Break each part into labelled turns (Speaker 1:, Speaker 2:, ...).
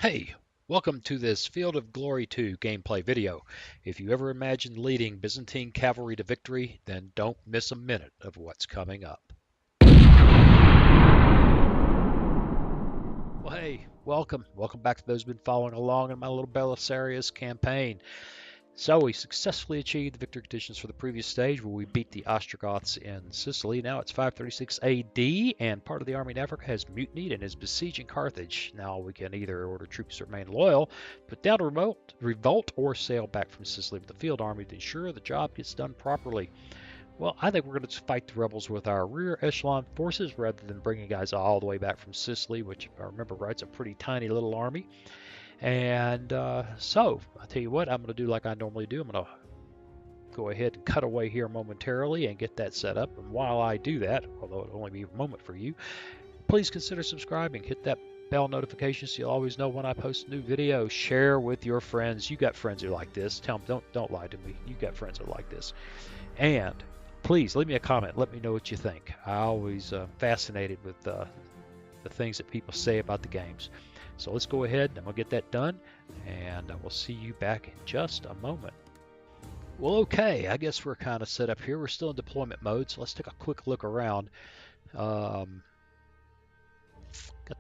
Speaker 1: Hey, welcome to this Field of Glory 2 gameplay video. If you ever imagined leading Byzantine cavalry to victory, then don't miss a minute of what's coming up. Well, hey, welcome. Welcome back to those who've been following along in my little Belisarius campaign. So we successfully achieved the victory conditions for the previous stage where we beat the Ostrogoths in Sicily. Now it's 536 AD, and part of the army in Africa has mutinied and is besieging Carthage. Now we can either order troops to remain loyal, put down a revolt, or sail back from Sicily with the field army to ensure the job gets done properly. Well, I think we're going to fight the rebels with our rear echelon forces rather than bringing guys all the way back from Sicily, which, if I remember right, is a pretty tiny little army. And so, I'll tell you what, I'm going to do like I normally do. I'm going to go ahead and cut away here momentarily and get that set up. And while I do that, although it'll only be a moment for you, please consider subscribing. Hit that bell notification so you'll always know when I post a new video. Share with your friends. You got friends who like this. Tell them, don't lie to me. You got friends who like this. And please leave me a comment. Let me know what you think. I always fascinated with the things that people say about the games. So let's go ahead and we'll get that done, and I will see you back in just a moment. Well, okay, I guess we're kind of set up here. We're still in deployment mode, so let's take a quick look around. Got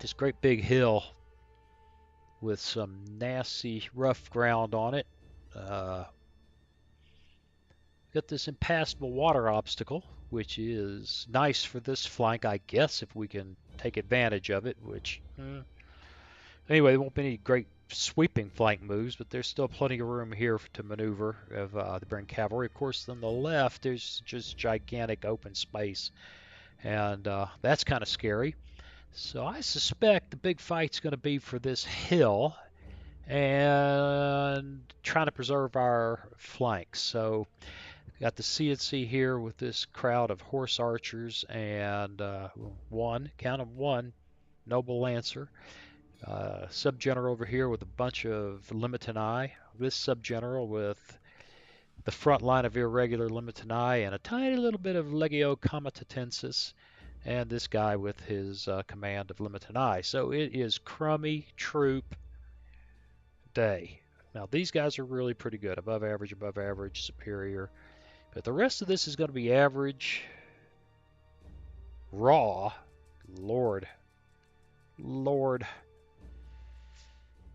Speaker 1: this great big hill with some nasty rough ground on it. Got this impassable water obstacle, which is nice for this flank, I guess, if we can take advantage of it, which... Anyway, there won't be any great sweeping flank moves, but there's still plenty of room here to maneuver of the British cavalry. Of course, on the left, there's just gigantic open space, and that's kind of scary. So I suspect the big fight's going to be for this hill and trying to preserve our flanks. So got the CNC here with this crowd of horse archers and count of one, noble lancer. Sub-general over here with a bunch of Limitanei. This sub-general with the front line of irregular Limitanei and a tiny little bit of Legio Comitatensis. And this guy with his command of Limitanei. So it is crummy troop day. Now these guys are really pretty good. Above average, superior. But the rest of this is going to be average, raw. Lord.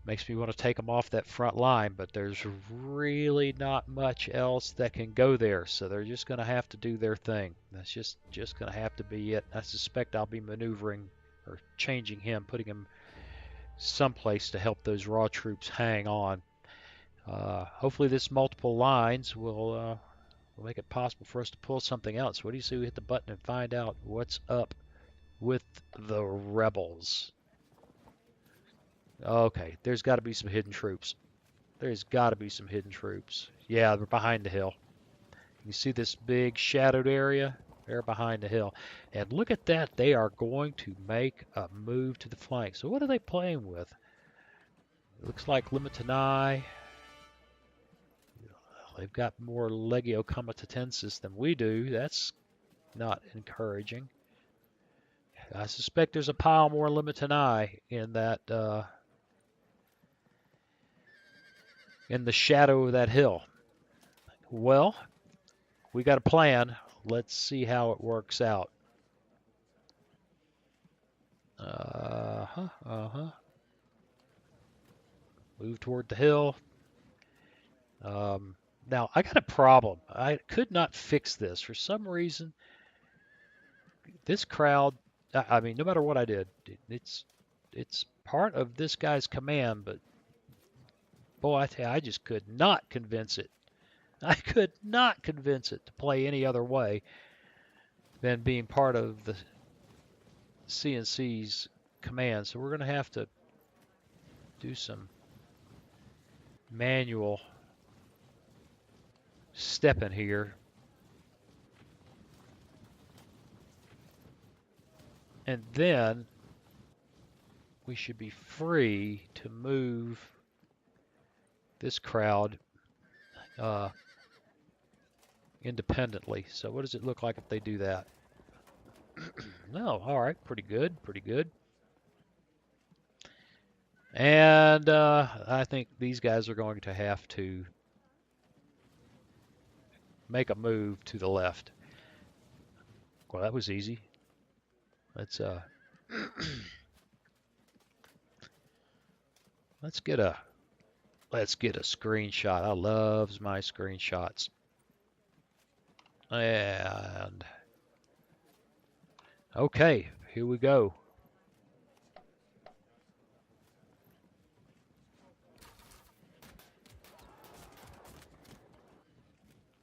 Speaker 1: Makes me want to take them off that front line, but there's really not much else that can go there, so they're just going to have to do their thing. That's just going to have to be it. I suspect I'll be maneuvering or changing him, putting him someplace to help those raw troops hang on. Hopefully this multiple lines will make it possible for us to pull something else. What do you say we hit the button and find out what's up with the rebels? Okay, there's got to be some hidden troops. There's got to be some hidden troops. Yeah, they're behind the hill. You see this big shadowed area? They're behind the hill. And look at that. They are going to make a move to the flank. So what are they playing with? It looks like Limitanei. They've got more Legio Comitatensis than we do. That's not encouraging. I suspect there's a pile more Limitanei in that... in the shadow of that hill. Well, we got a plan. Let's see how it works out. Move toward the hill. Now, I got a problem. I could not fix this. For some reason, this crowd, I mean, no matter what I did, it's part of this guy's command, but boy, I tell you, I just could not convince it. I could not convince it to play any other way than being part of the CNC's command. So we're going to have to do some manual stepping here. And then we should be free to move this crowd independently. So what does it look like if they do that? No, all right, pretty good. And I think these guys are going to have to make a move to the left. Well, that was easy. Let's let's get a screenshot. I loves my screenshots. And okay, here we go.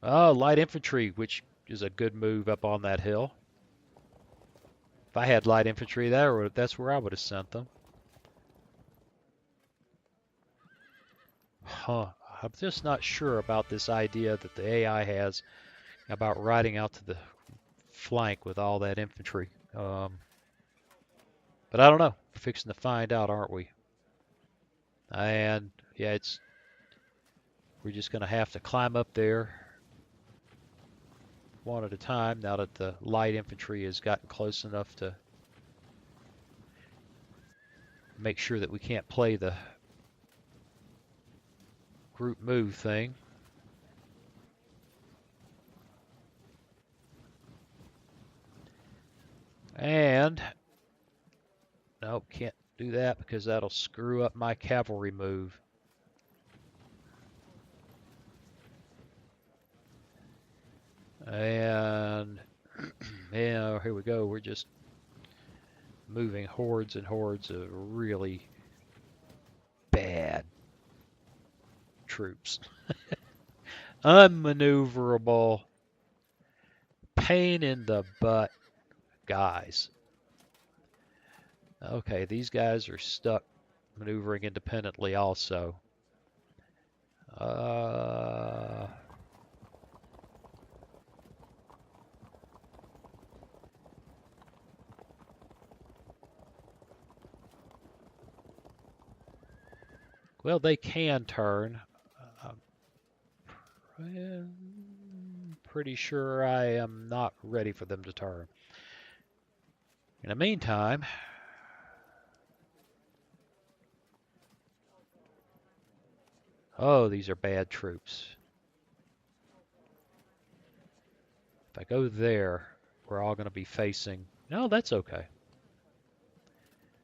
Speaker 1: Oh, light infantry, which is a good move up on that hill. If I had light infantry there, that's where I would have sent them. Huh. I'm just not sure about this idea that the AI has about riding out to the flank with all that infantry. But I don't know. We're fixing to find out, aren't we? And yeah, we're just going to have to climb up there one at a time now that the light infantry has gotten close enough to make sure that we can't play the group move thing. And nope, can't do that because that'll screw up my cavalry move. And yeah, here we go. We're just moving hordes and hordes of really bad troops. Unmaneuverable, pain in the butt guys. Okay, these guys are stuck maneuvering independently also. Well, they can turn. I'm pretty sure I am not ready for them to turn. In the meantime, oh, these are bad troops. If I go there, we're all going to be facing. No, that's okay.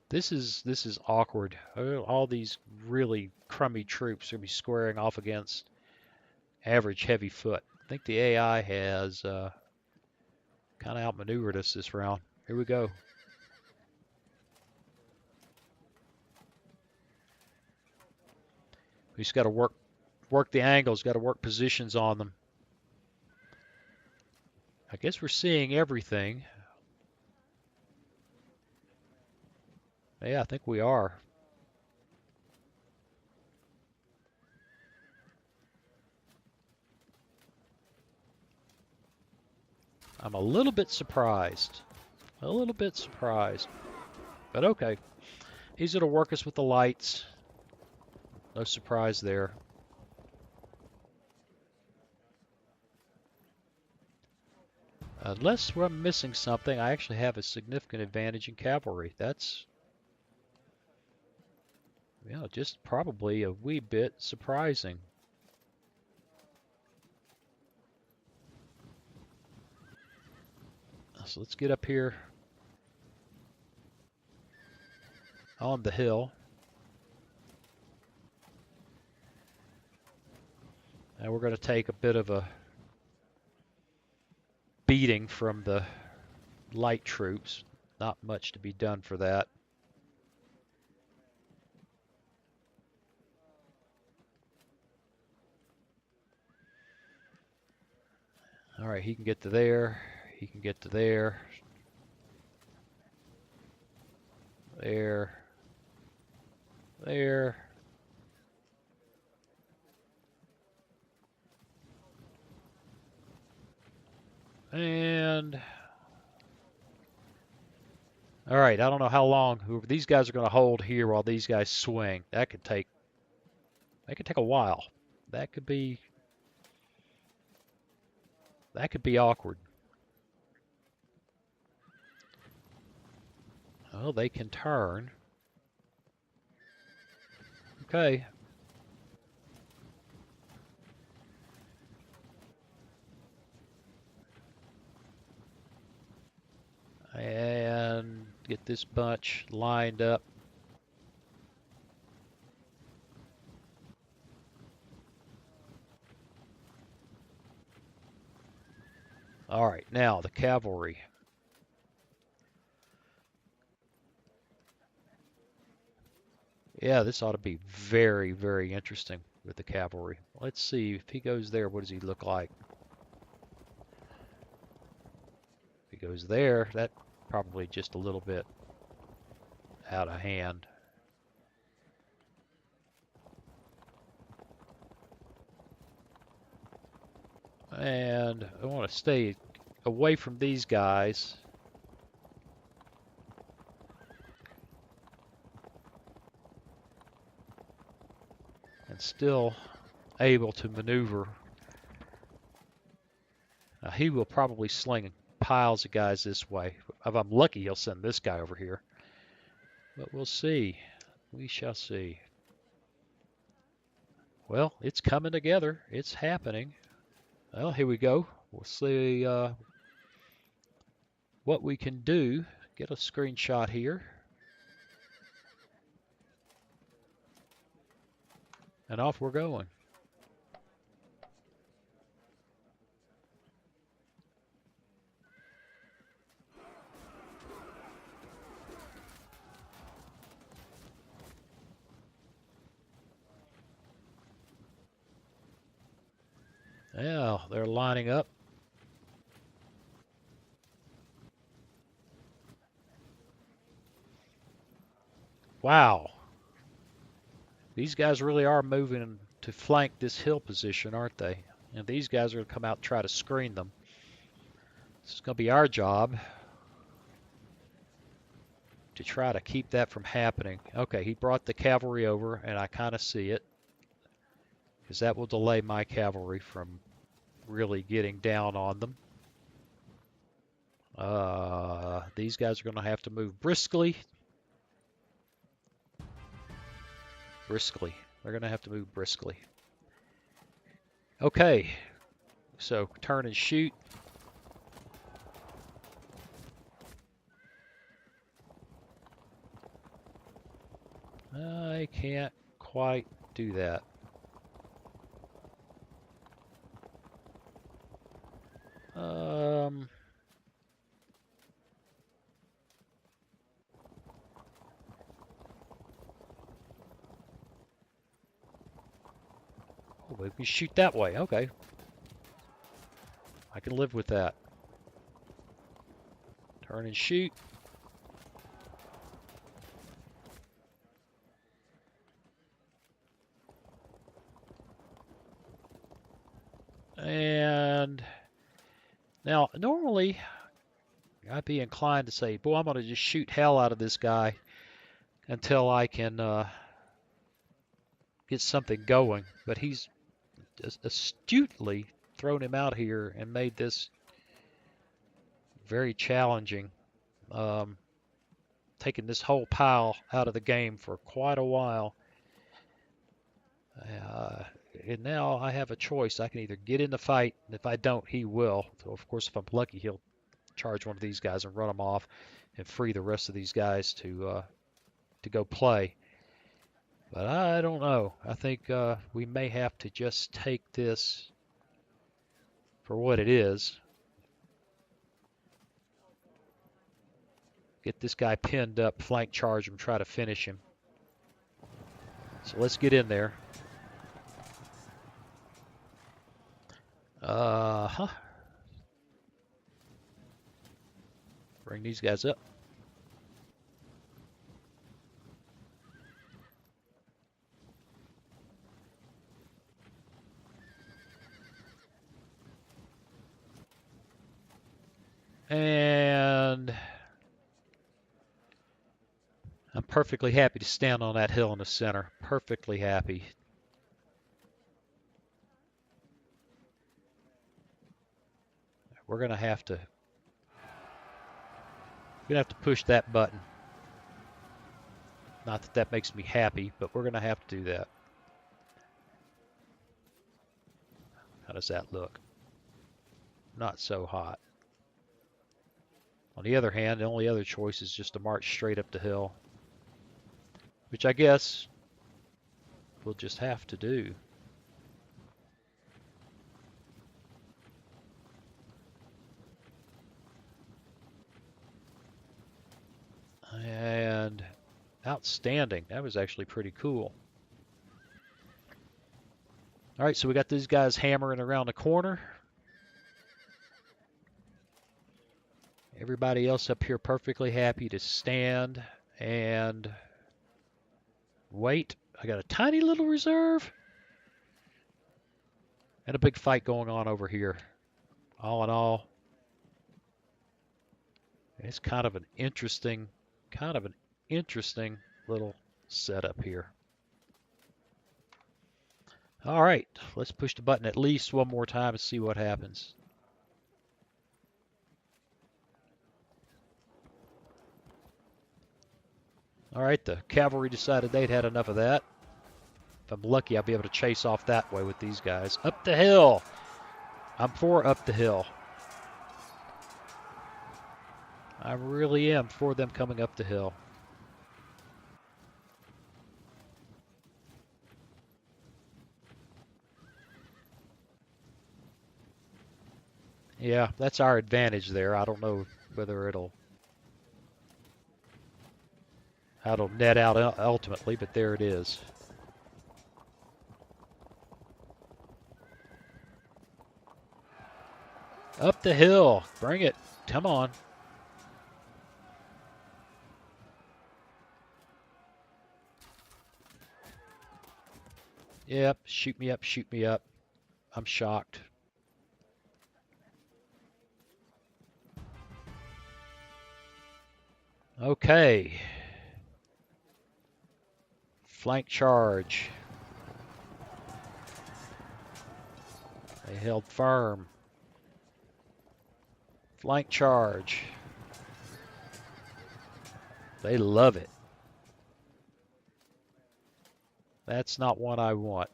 Speaker 1: This is awkward. All these really crummy troops are going to be squaring off against average heavy foot. I think the AI has kind of outmaneuvered us this round. Here we go. We just got to work the angles, got to work positions on them. I guess we're seeing everything. Yeah, I think we are. I'm a little bit surprised. A little bit surprised. But okay. Easy to work us with the lights. No surprise there. Unless we're missing something, I actually have a significant advantage in cavalry. That's, you know, just probably a wee bit surprising. So let's get up here on the hill. And we're going to take a bit of a beating from the light troops. Not much to be done for that. All right, he can get to there. He can get to there. There. There. And all right, I don't know how long these guys are going to hold here while these guys swing. That could take a while. That could be awkward. Oh, they can turn. Okay. And get this bunch lined up. All right, now the cavalry. Yeah, this ought to be very, very interesting with the cavalry. Let's see, if he goes there, what does he look like? If he goes there, that probably just a little bit out of hand. And I want to stay away from these guys. And still able to maneuver. Now, he will probably sling piles of guys this way. If I'm lucky, he'll send this guy over here. But we'll see. We shall see. Well, it's coming together. It's happening. Well, here we go. We'll see what we can do. Get a screenshot here. And off we're going. Yeah, they're lining up. Wow. These guys really are moving to flank this hill position, aren't they? And these guys are going to come out and try to screen them. This is going to be our job to try to keep that from happening. Okay, he brought the cavalry over, and I kind of see it, because that will delay my cavalry from really getting down on them. These guys are going to have to move briskly. They're going to have to move briskly. Okay, so turn and shoot. I can't quite do that. Oh, we can shoot that way. Okay. I can live with that. Turn and shoot. And now, normally, I'd be inclined to say, boy, I'm going to just shoot hell out of this guy until I can get something going. But he's astutely thrown him out here and made this very challenging. Taking this whole pile out of the game for quite a while. And now I have a choice. I can either get in the fight, and if I don't, he will. So, of course, if I'm lucky, he'll charge one of these guys and run them off and free the rest of these guys to go play. But I don't know. I think we may have to just take this for what it is. Get this guy pinned up, flank charge him, try to finish him. So let's get in there. Bring these guys up. And I'm perfectly happy to stand on that hill in the center. Perfectly happy. We're gonna have to push that button. Not that that makes me happy, but we're going to have to do that. How does that look? Not so hot. On the other hand, the only other choice is just to march straight up the hill, which I guess we'll just have to do. And outstanding. That was actually pretty cool. All right, so we got these guys hammering around the corner. Everybody else up here perfectly happy to stand and wait. I got a tiny little reserve and a big fight going on over here. All in all, it's kind of an interesting little setup here. All right, let's push the button at least one more time and see what happens. All right, the cavalry decided they'd had enough of that. If I'm lucky, I'll be able to chase off that way with these guys. Up the hill. I'm for up the hill. I really am for them coming up the hill. Yeah, that's our advantage there. I don't know whether it'll how it'll net out ultimately, but there it is. Up the hill. Bring it. Come on. Yep, shoot me up, shoot me up. I'm shocked. Okay. Flank charge. They held firm. Flank charge. They love it. That's not one I want.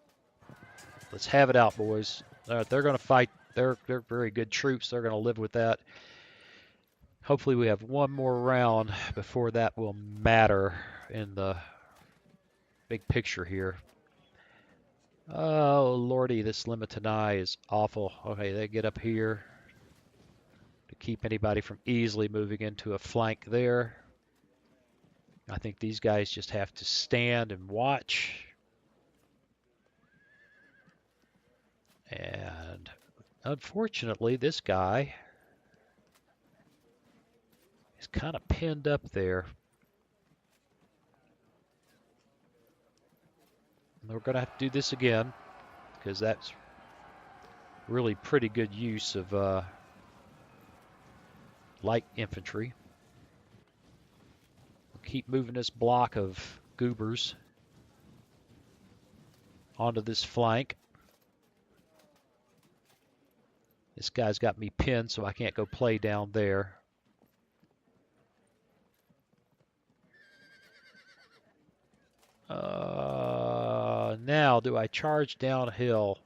Speaker 1: Let's have it out, boys. They're going to fight. They're very good troops. They're going to live with that. Hopefully we have one more round before that will matter in the big picture here. Oh, lordy, this Limitanai is awful. Okay, they get up here to keep anybody from easily moving into a flank there. I think these guys just have to stand and watch. And unfortunately, this guy is kind of pinned up there. And we're going to have to do this again because that's really pretty good use of light infantry. We'll keep moving this block of goobers onto this flank. This guy's got me pinned, so I can't go play down there. Now, do I charge downhill?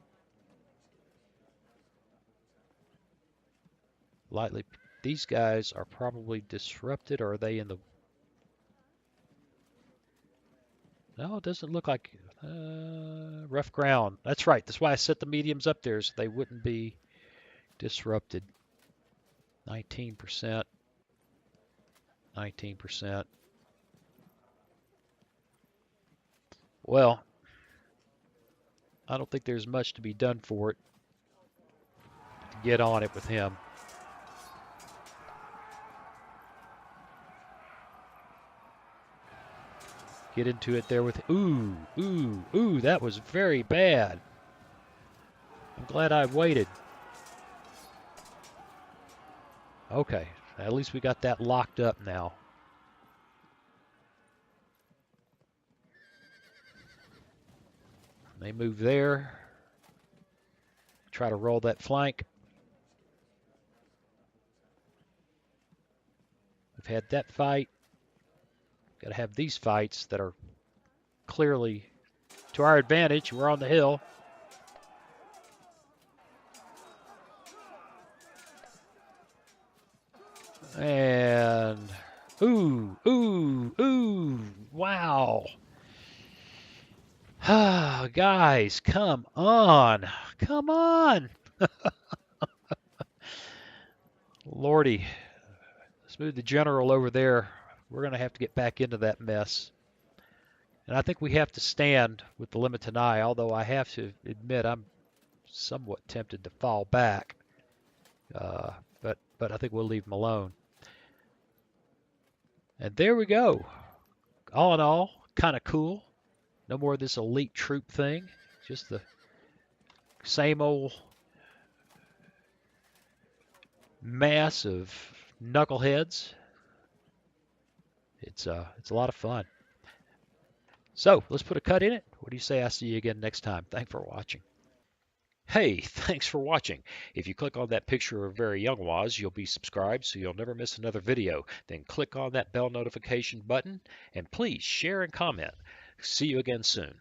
Speaker 1: Lightly. These guys are probably disrupted, or are they in the... No, it doesn't look like... rough ground. That's right. That's why I set the mediums up there, so they wouldn't be disrupted. 19%. 19%. Well, I don't think there's much to be done for it. Get on it with him. Get into it there with... Ooh, that was very bad. I'm glad I waited. Okay, at least we got that locked up now. They move there. Try to roll that flank. We've had that fight. Got to have these fights that are clearly to our advantage. We're on the hill. And ooh, wow. Guys, come on. Come on. Lordy. Let's move the general over there. We're going to have to get back into that mess. And I think we have to stand with the Limitanei, although I have to admit I'm somewhat tempted to fall back. But I think we'll leave them alone. And there we go. All in all, kind of cool. No more of this elite troop thing. Just the same old mass of knuckleheads. It's a lot of fun. So let's put a cut in it. What do you say? I'll see you again next time. Thanks for watching. Hey, thanks for watching. If you click on that picture of Very Young Waz, you'll be subscribed so you'll never miss another video. Then click on that bell notification button and please share and comment. See you again soon.